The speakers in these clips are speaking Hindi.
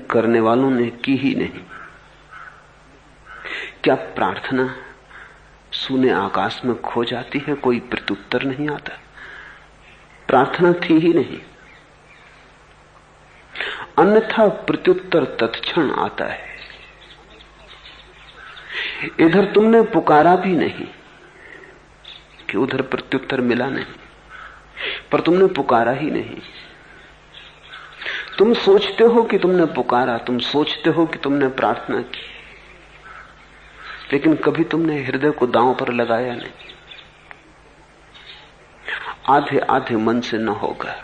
करने वालों ने की ही नहीं। क्या प्रार्थना शून्य आकाश में खो जाती है, कोई प्रत्युत्तर नहीं आता? प्रार्थना थी ही नहीं, अन्यथा प्रत्युत्तर तत्क्षण आता है। इधर तुमने पुकारा भी नहीं कि उधर प्रत्युत्तर मिला नहीं, पर तुमने पुकारा ही नहीं। तुम सोचते हो कि तुमने पुकारा, तुम सोचते हो कि तुमने प्रार्थना की, लेकिन कभी तुमने हृदय को दांव पर लगाया नहीं। आधे आधे मन से न होगा,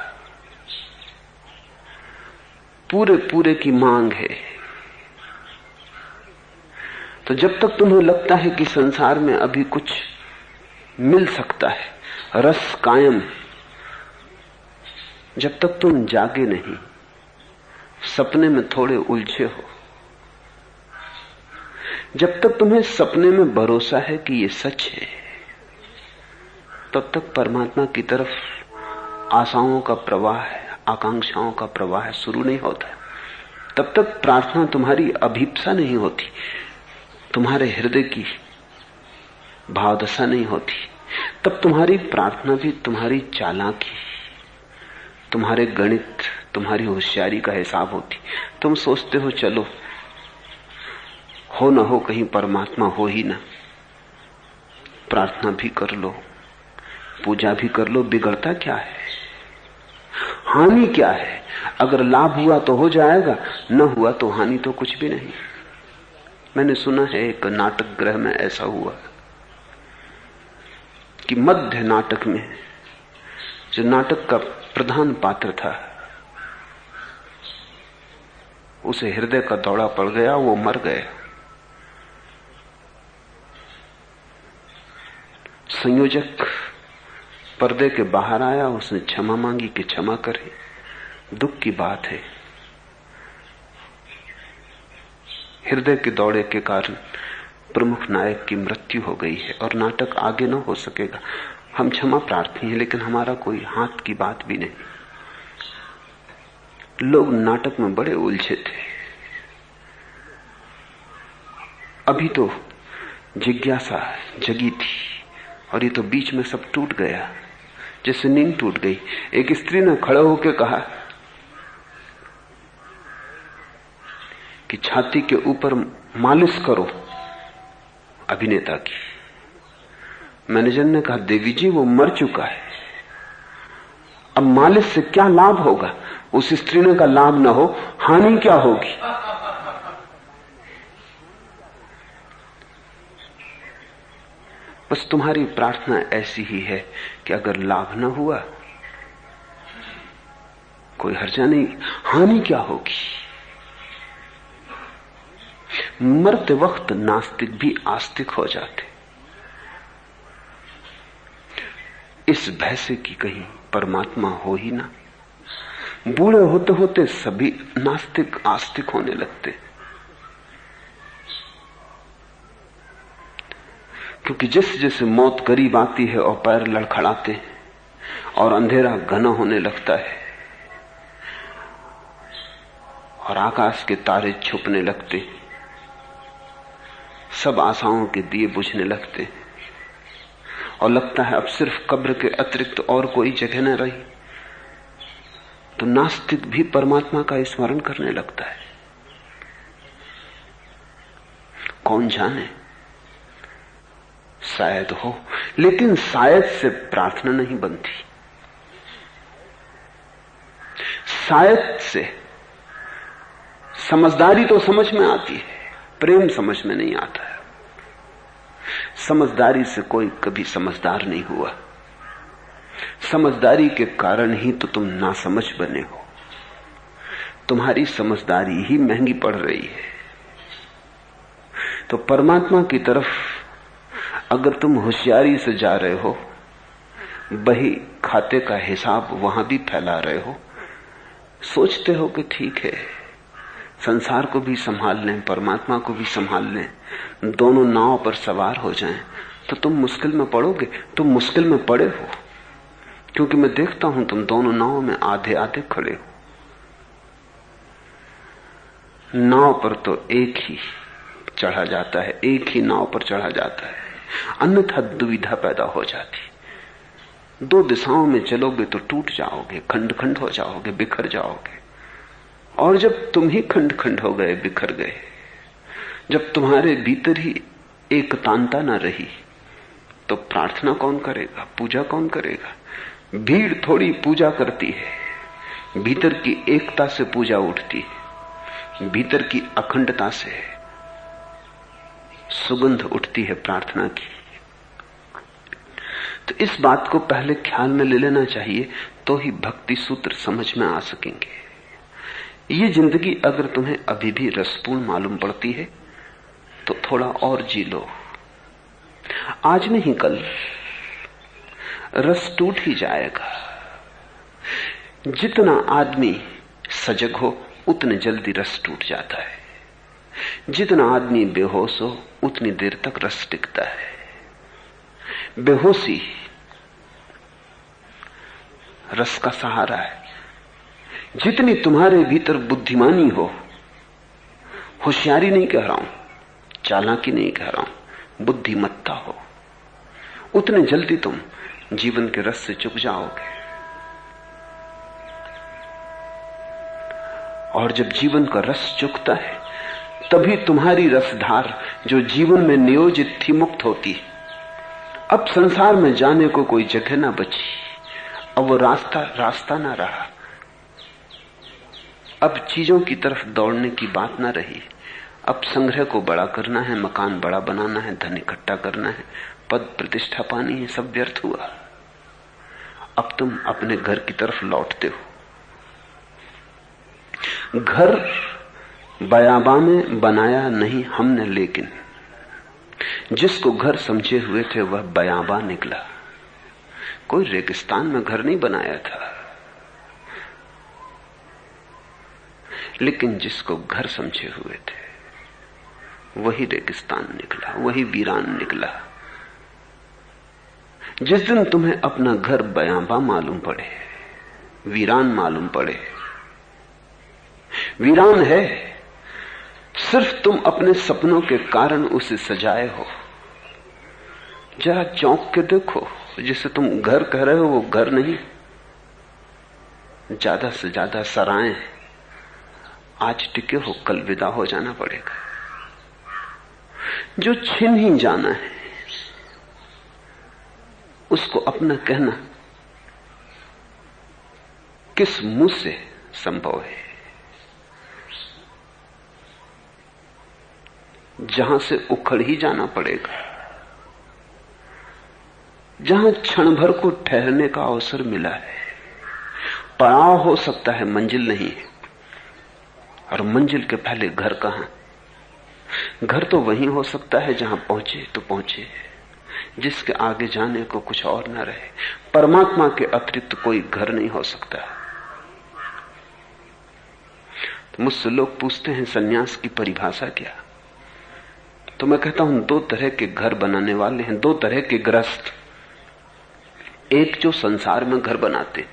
पूरे पूरे की मांग है। तो जब तक तुम्हें लगता है कि संसार में अभी कुछ मिल सकता है, रस कायम है, जब तक तुम जागे नहीं, सपने में थोड़े उलझे हो, जब तक तुम्हें सपने में भरोसा है कि ये सच है, तब तक परमात्मा की तरफ आशाओं का प्रवाह है, आकांक्षाओं का प्रवाह शुरू नहीं होता। तब तक प्रार्थना तुम्हारी अभीप्सा नहीं होती, तुम्हारे हृदय की भावदशा नहीं होती। तब तुम्हारी प्रार्थना भी तुम्हारी चालाकी, तुम्हारे गणित, तुम्हारी होशियारी का हिसाब होती। तुम सोचते हो चलो हो ना हो, कहीं परमात्मा हो ही ना, प्रार्थना भी कर लो, पूजा भी कर लो, बिगड़ता क्या है, हानि क्या है? अगर लाभ हुआ तो हो जाएगा, न हुआ तो हानि तो कुछ भी नहीं। मैंने सुना है एक नाटक गृह में ऐसा हुआ कि मध्य नाटक में जो नाटक का प्रधान पात्र था, उसे हृदय का दौरा पड़ गया, वो मर गया। संयोजक पर्दे के बाहर आया, उसने क्षमा मांगी कि क्षमा करे, दुख की बात है, हृदय के दौरे के कारण प्रमुख नायक की मृत्यु हो गई है और नाटक आगे न हो सकेगा। हम क्षमा प्रार्थी हैं, लेकिन हमारा कोई हाथ की बात भी नहीं। लोग नाटक में बड़े उलझे थे। अभी तो जिज्ञासा जगी थी और ये तो बीच में सब टूट गया, जैसे नींद टूट गई। एक स्त्री ने खड़े होकर कहा कि छाती के ऊपर मालिश करो अभिनेता की। मैनेजर ने कहा देवी जी वो मर चुका है, अब मालिश से क्या लाभ होगा? उस स्त्री ने कहा लाभ ना हो, हानि क्या होगी? बस तुम्हारी प्रार्थना ऐसी ही है कि अगर लाभ ना हुआ कोई हर्जा नहीं, हानि क्या होगी? मरते वक्त नास्तिक भी आस्तिक हो जाते, इस भय से कि कहीं परमात्मा हो ही ना। बूढ़े होते होते सभी नास्तिक आस्तिक होने लगते, क्योंकि जैसे जैसे मौत करीब आती है और पैर लड़खड़ाते हैं और अंधेरा घना होने लगता है और आकाश के तारे छुपने लगते हैं, सब आशाओं के दिए बुझने लगते हैं और लगता है अब सिर्फ कब्र के अतिरिक्त और कोई जगह न रही, तो नास्तिक भी परमात्मा का स्मरण करने लगता है। कौन जाने, शायद हो, लेकिन शायद से प्रार्थना नहीं बनती। शायद से समझदारी तो समझ में आती है, प्रेम समझ में नहीं आता है। समझदारी से कोई कभी समझदार नहीं हुआ, समझदारी के कारण ही तो तुम नासमझ बने हो। तुम्हारी समझदारी ही महंगी पड़ रही है। तो परमात्मा की तरफ अगर तुम होशियारी से जा रहे हो, बही खाते का हिसाब वहां भी फैला रहे हो, सोचते हो कि ठीक है संसार को भी संभाल लें, परमात्मा को भी संभाल लें, दोनों नाव पर सवार हो जाएं, तो तुम मुश्किल में पड़ोगे। तुम मुश्किल में पड़े हो, क्योंकि मैं देखता हूं तुम दोनों नाव में आधे आधे खड़े हो। नाव पर तो एक ही चढ़ा जाता है, एक ही नाव पर चढ़ा जाता है, अन्यथा दुविधा पैदा हो जाती। दो दिशाओं में चलोगे तो टूट जाओगे, खंड खंड हो जाओगे, बिखर जाओगे। और जब तुम ही खंड खंड हो गए, बिखर गए, जब तुम्हारे भीतर ही एकतांता न रही, तो प्रार्थना कौन करेगा, पूजा कौन करेगा? भीड़ थोड़ी पूजा करती है, भीतर की एकता से पूजा उठती है, भीतर की अखंडता से सुगंध उठती है प्रार्थना की। तो इस बात को पहले ख्याल में ले लेना चाहिए, तो ही भक्ति सूत्र समझ में आ सकेंगे। ये जिंदगी अगर तुम्हें अभी भी रसपूर्ण मालूम पड़ती है तो थोड़ा और जी लो। आज नहीं कल रस टूट ही जाएगा। जितना आदमी सजग हो उतने जल्दी रस टूट जाता है, जितना आदमी बेहोश हो उतनी देर तक रस टिकता है। बेहोशी रस का सहारा है। जितनी तुम्हारे भीतर बुद्धिमानी हो, होशियारी नहीं कह रहा हूं, चालाकी नहीं कह रहा हूं, बुद्धिमत्ता हो, उतने जल्दी तुम जीवन के रस से चुक जाओगे। और जब जीवन का रस चुकता है तभी तुम्हारी रसधार जो जीवन में नियोजित थी मुक्त होती। अब संसार में जाने को कोई जगह ना बची, अब वो रास्ता ना रहा, अब चीजों की तरफ दौड़ने की बात ना रही। अब संग्रह को बड़ा करना है, मकान बड़ा बनाना है, धन इकट्ठा करना है, पद प्रतिष्ठा पानी है, सब व्यर्थ हुआ। अब तुम अपने घर की तरफ लौटते हो। घर बयाबा में बनाया नहीं हमने, लेकिन जिसको घर समझे हुए थे वह बयाबा निकला। कोई रेगिस्तान में घर नहीं बनाया था, लेकिन जिसको घर समझे हुए थे वही रेगिस्तान निकला, वही वीरान निकला। जिस दिन तुम्हें अपना घर बयाबा मालूम पड़े, वीरान मालूम पड़े, वीरान है, सिर्फ तुम अपने सपनों के कारण उसे सजाए हो। जरा चौंक के देखो, जिसे तुम घर कह रहे हो वो घर नहीं, ज्यादा से ज्यादा सराय। आज टिके हो, कल विदा हो जाना पड़ेगा। जो छिन ही जाना है उसको अपना कहना किस मुंह से संभव है? जहां से उखड़ ही जाना पड़ेगा, जहां क्षण भर को ठहरने का अवसर मिला है। पड़ाव हो सकता है, मंजिल नहीं है, और मंजिल के पहले घर कहां? घर तो वहीं हो सकता है जहां पहुंचे तो पहुंचे, जिसके आगे जाने को कुछ और न रहे। परमात्मा के अतिरिक्त कोई घर नहीं हो सकता। तो मुझसे लोग पूछते हैं सन्यास की परिभाषा क्या? तो मैं कहता हूं दो तरह के घर बनाने वाले हैं, दो तरह के गृहस्थ। एक जो संसार में घर बनाते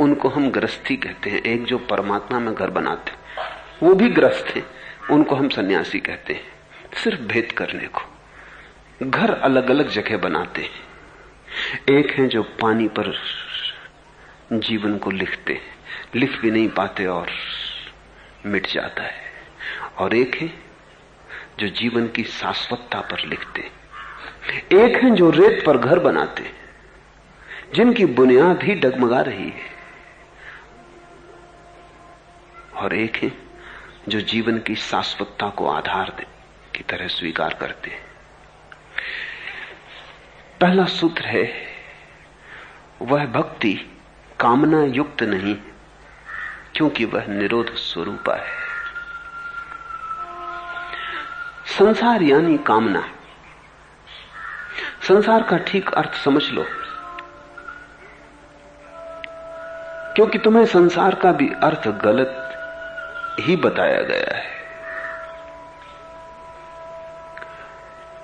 उनको हम गृहस्थी कहते हैं, एक जो परमात्मा में घर बनाते वो भी गृहस्थ हैं, उनको हम सन्यासी कहते हैं। सिर्फ भेद करने को। घर अलग अलग जगह बनाते हैं। एक है जो पानी पर जीवन को लिखते हैं, लिख भी नहीं पाते और मिट जाता है, और एक है जो जीवन की शाश्वतता पर लिखते हैं। एक है जो रेत पर घर बनाते हैं, जिनकी बुनियाद ही डगमगा रही है, और एक है जो जीवन की शाश्वतता को आधार की तरह स्वीकार करते हैं। पहला सूत्र है, वह भक्ति कामना युक्त नहीं, क्योंकि वह निरोध स्वरूपा है। संसार यानी कामना। संसार का ठीक अर्थ समझ लो, क्योंकि तुम्हें संसार का भी अर्थ गलत ही बताया गया है।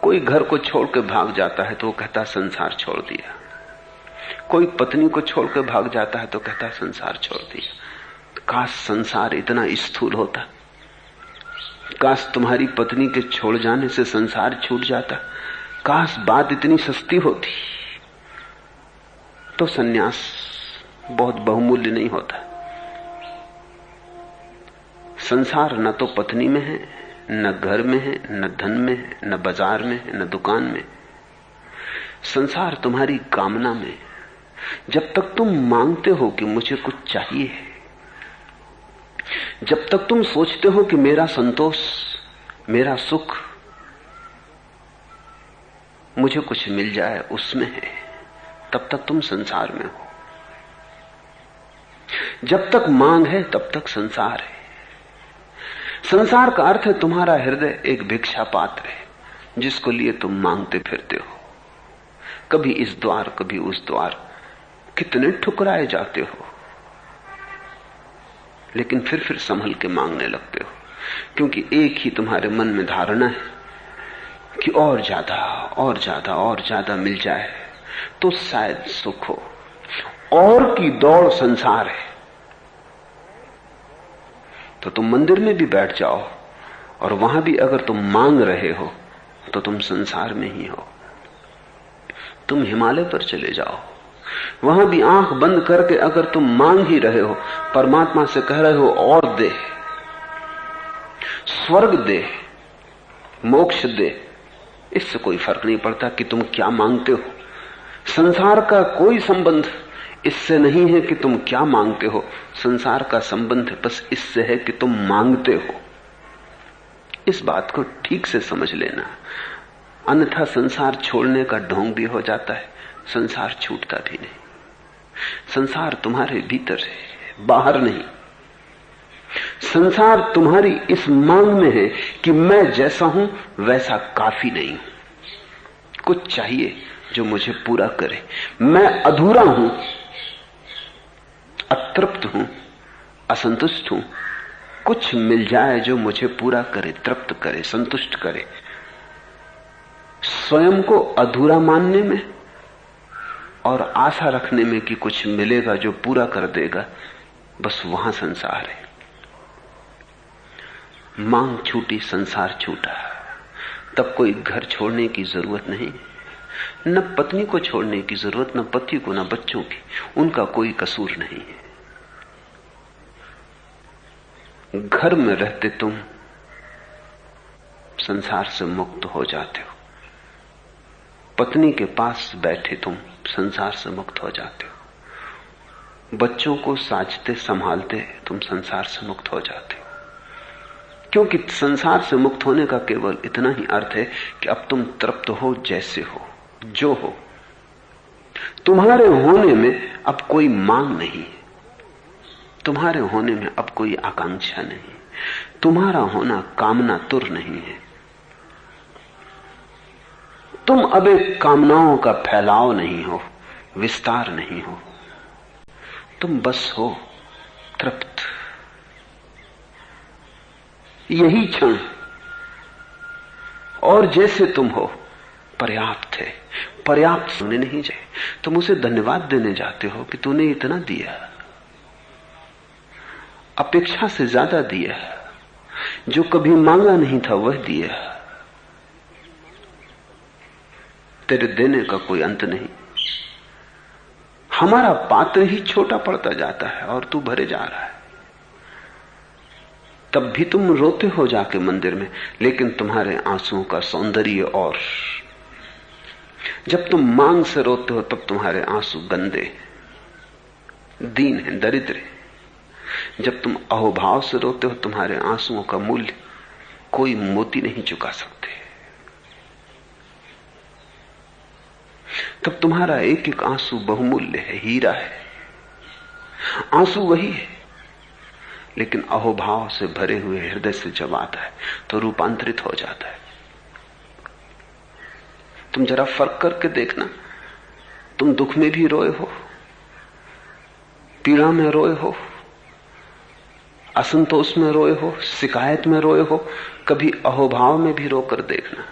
कोई घर को छोड़ के भाग जाता है तो वो कहता संसार छोड़ दिया, कोई पत्नी को छोड़ के भाग जाता है तो कहता संसार छोड़ दिया। काश संसार इतना स्थूल होता काश तुम्हारी पत्नी के छोड़ जाने से संसार छूट जाता, काश बात इतनी सस्ती होती तो सन्यास बहुत बहुमूल्य नहीं होता। संसार न तो पत्नी में है, न घर में है, न धन में है, न बाजार में है, न दुकान में। संसार तुम्हारी कामना में। जब तक तुम मांगते हो कि मुझे कुछ चाहिए, जब तक तुम सोचते हो कि मेरा संतोष, मेरा सुख मुझे कुछ मिल जाए उसमें है, तब तक तुम संसार में हो। जब तक मांग है तब तक संसार है। संसार का अर्थ है तुम्हारा हृदय एक भिक्षा पात्र है जिसको लिए तुम मांगते फिरते हो, कभी इस द्वार कभी उस द्वार, कितने ठुकराए जाते हो, लेकिन फिर संभल के मांगने लगते हो, क्योंकि एक ही तुम्हारे मन में धारणा है कि और ज्यादा और ज्यादा और ज्यादा मिल जाए तो शायद सुख हो। और की दौड़ संसार है। तो तुम मंदिर में भी बैठ जाओ और वहां भी अगर तुम मांग रहे हो तो तुम संसार में ही हो। तुम हिमालय पर चले जाओ, वहां भी आंख बंद करके अगर तुम मांग ही रहे हो, परमात्मा से कह रहे हो और दे, स्वर्ग दे, मोक्ष दे, इससे कोई फर्क नहीं पड़ता कि तुम क्या मांगते हो। संसार का कोई संबंध इससे नहीं है कि तुम क्या मांगते हो, संसार का संबंध बस इससे है कि तुम मांगते हो। इस बात को ठीक से समझ लेना, अन्यथा संसार छोड़ने का ढोंग भी हो जाता है, संसार छूटता भी नहीं। संसार तुम्हारे भीतर है, बाहर नहीं। संसार तुम्हारी इस मांग में है कि मैं जैसा हूं वैसा काफी नहीं हूं, कुछ चाहिए जो मुझे पूरा करे। मैं अधूरा हूं, अतृप्त हूं, असंतुष्ट हूं, कुछ मिल जाए जो मुझे पूरा करे, तृप्त करे, संतुष्ट करे। स्वयं को अधूरा मानने में और आशा रखने में कि कुछ मिलेगा जो पूरा कर देगा, बस वहां संसार है। मांग छूटी, संसार छूटा। तब कोई घर छोड़ने की जरूरत नहीं, न पत्नी को छोड़ने की जरूरत, न पति को, न बच्चों की, उनका कोई कसूर नहीं है। घर में रहते तुम संसार से मुक्त हो जाते हो, पत्नी के पास बैठे तुम संसार से मुक्त हो जाते हो, बच्चों को साजते संभालते तुम संसार से मुक्त हो जाते हो। क्योंकि संसार से मुक्त होने का केवल इतना ही अर्थ है कि अब तुम तृप्त हो, जैसे हो, जो हो। तुम्हारे होने में अब कोई मांग नहीं, तुम्हारे होने में अब कोई आकांक्षा नहीं, तुम्हारा होना कामना तुर नहीं है। तुम अब एक कामनाओं का फैलाव नहीं हो, विस्तार नहीं हो, तुम बस हो तृप्त। यही क्षण और जैसे तुम हो पर्याप्त है। पर्याप्त सुनने नहीं जाए, तुम उसे धन्यवाद देने जाते हो कि तूने इतना दिया, अपेक्षा से ज्यादा दिया, जो कभी मांगा नहीं था वह दिया। तेरे देने का कोई अंत नहीं। हमारा पात्र ही छोटा पड़ता जाता है और तू भरे जा रहा है। तब भी तुम रोते हो जाके मंदिर में, लेकिन तुम्हारे आंसुओं का सौंदर्य और। जब तुम मांग से रोते हो तब तुम्हारे आंसू गंदे, दीन है, दरिद्र है। जब तुम अहोभाव से रोते हो तुम्हारे आंसुओं का मूल्य कोई मोती नहीं चुका सकते। तब तुम्हारा एक एक आंसू बहुमूल्य है, हीरा है। आंसू वही है, लेकिन अहोभाव से भरे हुए हृदय से जब आता है तो रूपांतरित हो जाता है। तुम जरा फर्क करके देखना, तुम दुख में भी रोए हो, पीड़ा में रोए हो, असंतोष में रोए हो, शिकायत में रोए हो, कभी अहोभाव में भी रोकर देखना,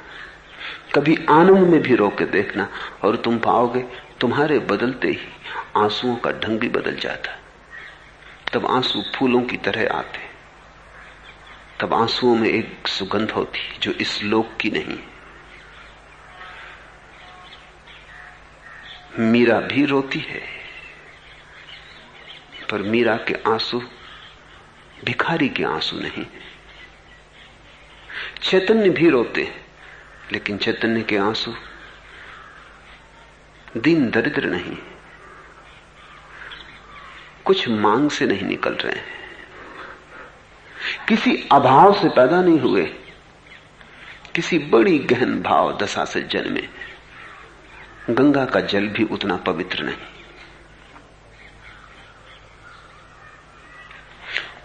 कभी आनंद में भी रोकर देखना, और तुम पाओगे तुम्हारे बदलते ही आंसुओं का ढंग भी बदल जाता है। तब आंसू फूलों की तरह आते, तब आंसुओं में एक सुगंध होती जो इस लोक की नहीं। मीरा भी रोती है, पर मीरा के आंसू भिखारी के आंसू नहीं। चैतन्य भी रोते हैं, लेकिन चैतन्य के आंसू दीन दरिद्र नहीं, कुछ मांग से नहीं निकल रहे हैं, किसी अभाव से पैदा नहीं हुए, किसी बड़ी गहन भाव दशा से जन्मे। गंगा का जल भी उतना पवित्र नहीं।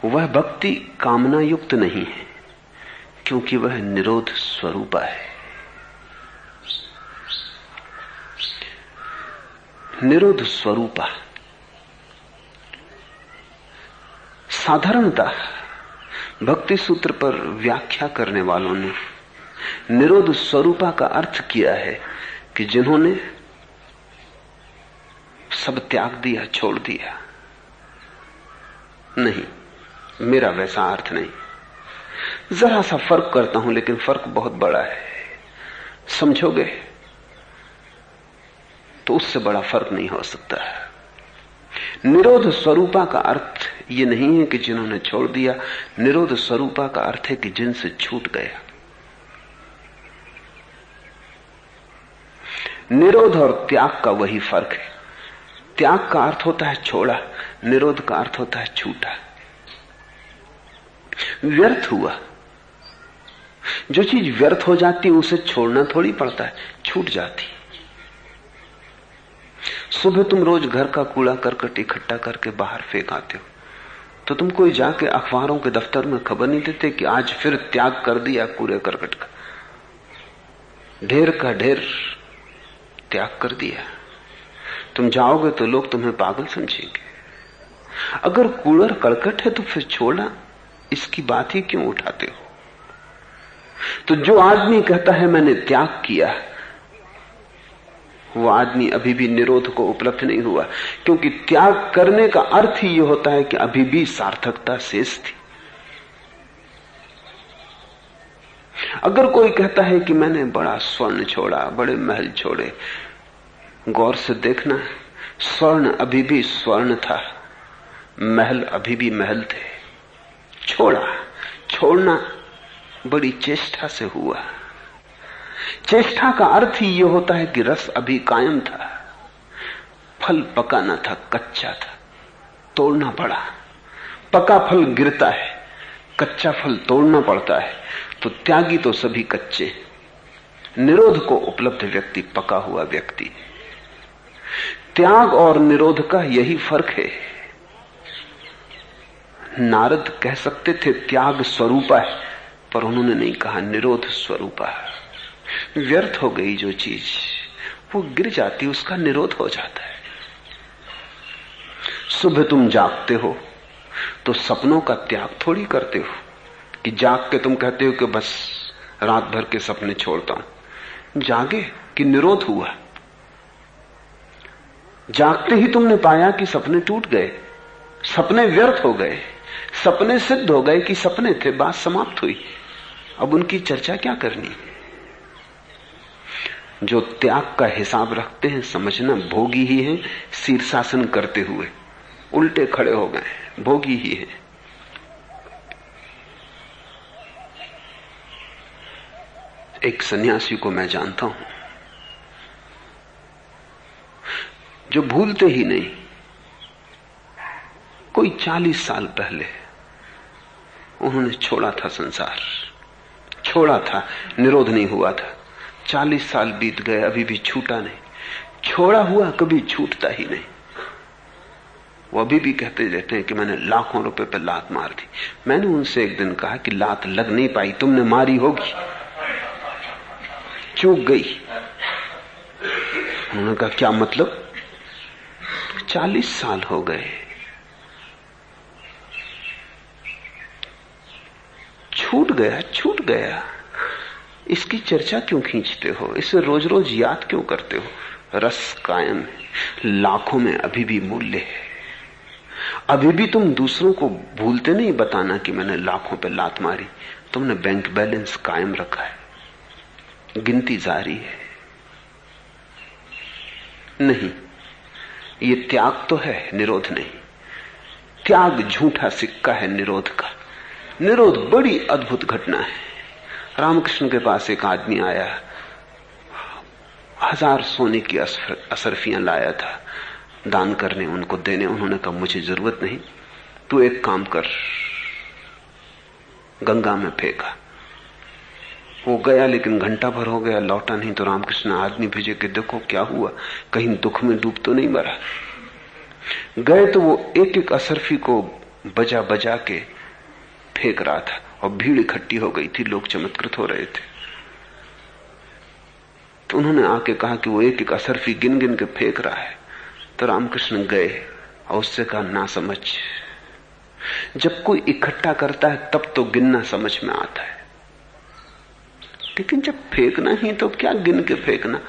वह भक्ति कामना युक्त नहीं है, क्योंकि वह निरोध स्वरूपा है। निरोध स्वरूपा साधारणतः भक्ति सूत्र पर व्याख्या करने वालों ने निरोध स्वरूपा का अर्थ किया है कि जिन्होंने सब त्याग दिया, छोड़ दिया। नहीं, मेरा वैसा अर्थ नहीं। जरा सा फर्क करता हूं, लेकिन फर्क बहुत बड़ा है। समझोगे तो उससे बड़ा फर्क नहीं हो सकता। निरोध स्वरूपा का अर्थ ये नहीं है कि जिन्होंने छोड़ दिया। निरोध स्वरूपा का अर्थ है कि जिनसे छूट गया। निरोध और त्याग का वही फर्क है। त्याग का अर्थ होता है छोड़ा, निरोध का अर्थ होता है छूटा। व्यर्थ हुआ। जो चीज व्यर्थ हो जाती है उसे छोड़ना थोड़ी पड़ता है, छूट जाती। सुबह तुम रोज घर का कूड़ा करकट इकट्ठा करके बाहर फेंक आते हो, तो तुम कोई जाके अखबारों के दफ्तर में खबर नहीं देते कि आज फिर त्याग कर दिया कूड़े करकट का, ढेर का ढेर त्याग कर दिया। तुम जाओगे तो लोग तुम्हें पागल समझेंगे। अगर कूड़ा करकट है तो फिर छोड़ना, इसकी बात ही क्यों उठाते हो? तो जो आदमी कहता है मैंने त्याग किया, वो आदमी अभी भी निरोध को उपलब्ध नहीं हुआ, क्योंकि त्याग करने का अर्थ ही ये होता है कि अभी भी सार्थकता शेष थी। अगर कोई कहता है कि मैंने बड़ा स्वर्ण छोड़ा, बड़े महल छोड़े, गौर से देखना, स्वर्ण अभी भी स्वर्ण था, महल अभी भी महल थे। छोड़ना बड़ी चेष्टा से हुआ। चेष्टा का अर्थ ही यह होता है कि रस अभी कायम था, फल पका न था, कच्चा था, तोड़ना पड़ा। पका फल गिरता है, कच्चा फल तोड़ना पड़ता है। तो त्यागी तो सभी कच्चे। निरोध को उपलब्ध व्यक्ति पका हुआ व्यक्ति। त्याग और निरोध का यही फर्क है। नारद कह सकते थे त्याग स्वरूपा है, पर उन्होंने नहीं कहा निरोध स्वरूपा है। व्यर्थ हो गई जो चीज, वो गिर जाती, उसका निरोध हो जाता है। सुबह तुम जागते हो तो सपनों का त्याग थोड़ी करते हो कि जाग के तुम कहते हो कि बस रात भर के सपने छोड़ता हूं। जागे कि निरोध हुआ। जागते ही तुमने पाया कि सपने टूट गए, सपने व्यर्थ हो गए, सपने सिद्ध हो गए कि सपने थे, बात समाप्त हुई। अब उनकी चर्चा क्या करनी? जो त्याग का हिसाब रखते हैं, समझना भोगी ही है, शीर्षासन करते हुए उल्टे खड़े हो गए, भोगी ही है। एक सन्यासी को मैं जानता हूं जो भूलते ही नहीं। कोई 40 साल पहले उन्होंने छोड़ा था संसार, छोड़ा था, निरोध नहीं हुआ था। 40 साल बीत गए, अभी भी छूटा नहीं। छोड़ा हुआ कभी छूटता ही नहीं। वो अभी भी कहते रहते हैं कि मैंने लाखों रुपए पर लात मार दी। मैंने उनसे एक दिन कहा कि लात लग नहीं पाई, तुमने मारी होगी, चूक गई। उन्होंने कहा क्या मतलब? 40 साल हो गए, छूट गया, इसकी चर्चा क्यों खींचते हो? इसे रोज रोज याद क्यों करते हो? रस कायम है, लाखों में अभी भी मूल्य है। अभी भी तुम दूसरों को भूलते नहीं बताना कि मैंने लाखों पे लात मारी। तुमने बैंक बैलेंस कायम रखा है, गिनती जारी है। नहीं, ये त्याग तो है, निरोध नहीं। त्याग झूठा सिक्का है निरोध का। निरोध बड़ी अद्भुत घटना है। रामकृष्ण के पास एक आदमी आया, 1000 सोने की असरफियां लाया था दान करने, उनको देने। उन्होंने कहा मुझे जरूरत नहीं, तू एक काम कर, गंगा में फेंका। वो गया, लेकिन घंटा भर हो गया, लौटा नहीं। तो रामकृष्ण आदमी भेजे कि देखो क्या हुआ, कहीं दुख में डूब तो नहीं मरा। गए तो वो एक एक असरफी को बजा बजा के फेंक रहा था और भीड़ इकट्ठी हो गई थी, लोग चमत्कृत हो रहे थे। तो उन्होंने आके कहा कि वो एक एक असरफी गिन गिन के फेंक रहा है। तो रामकृष्ण गए और उससे कहा ना समझ, जब कोई इकट्ठा करता है तब तो गिनना समझ में आता है, लेकिन जब फेंकना ही तो क्या गिन के फेंकना।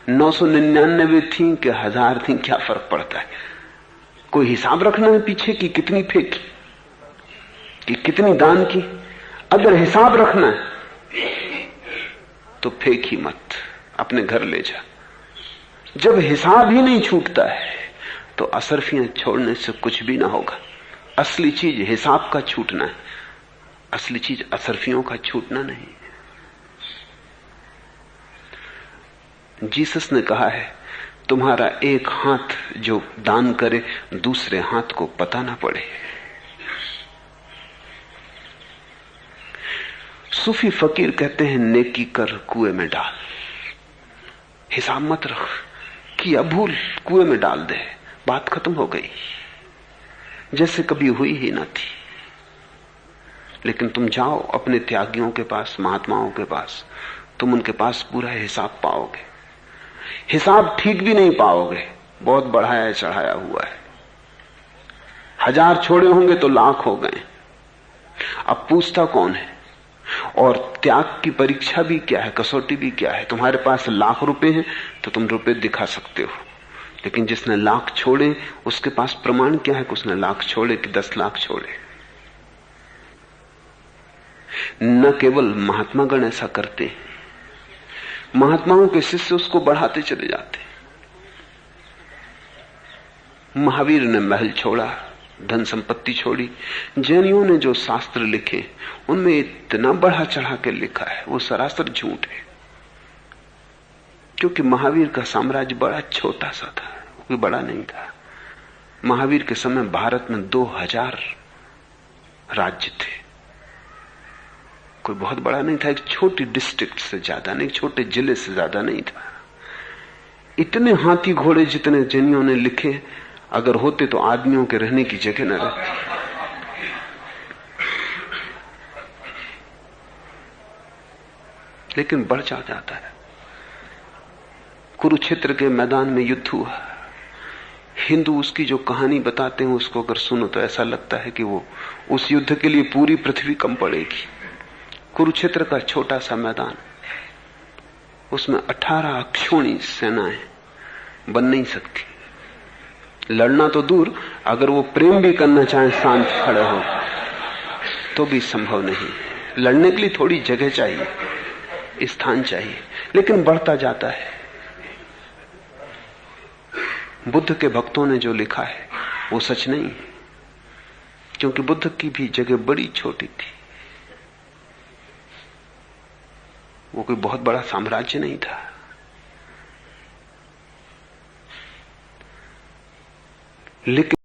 999 थी कि 1000 थी, क्या फर्क पड़ता है। कोई हिसाब रखना है पीछे कि कितनी फेंकी, कि कितनी दान की। अगर हिसाब रखना है तो फेंक ही मत, अपने घर ले जा। जब हिसाब ही नहीं छूटता है तो असरफियां छोड़ने से कुछ भी ना होगा। असली चीज हिसाब का छूटना है, असली चीज असरफियों का छूटना नहीं। जीसस ने कहा है तुम्हारा एक हाथ जो दान करे दूसरे हाथ को पता ना पड़े। सूफी फकीर कहते हैं नेकी कर कुएं में डाल, हिसाब मत रख, किया भूल कुएं में डाल दे, बात खत्म हो गई, जैसे कभी हुई ही ना थी। लेकिन तुम जाओ अपने त्यागियों के पास, महात्माओं के पास, तुम उनके पास पूरा हिसाब पाओगे। हिसाब ठीक भी नहीं पाओगे, बहुत बढ़ाया चढ़ाया हुआ है। 1000 छोड़े होंगे तो लाख हो गए। अब पूछता कौन है? और त्याग की परीक्षा भी क्या है, कसौटी भी क्या है। तुम्हारे पास लाख रुपए हैं तो तुम रुपए दिखा सकते हो, लेकिन जिसने लाख छोड़े उसके पास प्रमाण क्या है कि उसने लाख छोड़े कि 10 लाख छोड़े। न केवल महात्मा गण ऐसा करते, महात्माओं के शिष्य उसको बढ़ाते चले जाते। महावीर ने महल छोड़ा, धन संपत्ति छोड़ी। जैनियों ने जो शास्त्र लिखे उनमें इतना बढ़ा चढ़ा के लिखा है, वो सरासर झूठ है। क्योंकि महावीर का साम्राज्य बड़ा छोटा सा था, कोई बड़ा नहीं था। महावीर के समय भारत में 2000 राज्य थे, कोई बहुत बड़ा नहीं था। एक छोटी डिस्ट्रिक्ट से ज्यादा नहीं, छोटे जिले से ज्यादा नहीं था। इतने हाथी घोड़े जितने जैनियों ने लिखे अगर होते तो आदमियों के रहने की जगह न रहती। लेकिन बढ़ जाता है। कुरुक्षेत्र के मैदान में युद्ध हुआ। हिंदू उसकी जो कहानी बताते हैं उसको अगर सुनो तो ऐसा लगता है कि वो उस युद्ध के लिए पूरी पृथ्वी कम पड़ेगी। कुरुक्षेत्र का छोटा सा मैदान, उसमें 18 अक्षौणी सेनाएं बन नहीं सकती। लड़ना तो दूर, अगर वो प्रेम भी करना चाहे शांत खड़े हो तो भी संभव नहीं। लड़ने के लिए थोड़ी जगह चाहिए, स्थान चाहिए, लेकिन बढ़ता जाता है। बुद्ध के भक्तों ने जो लिखा है वो सच नहीं, क्योंकि बुद्ध की भी जगह बड़ी छोटी थी। वो कोई बहुत बड़ा साम्राज्य नहीं था। लेकिन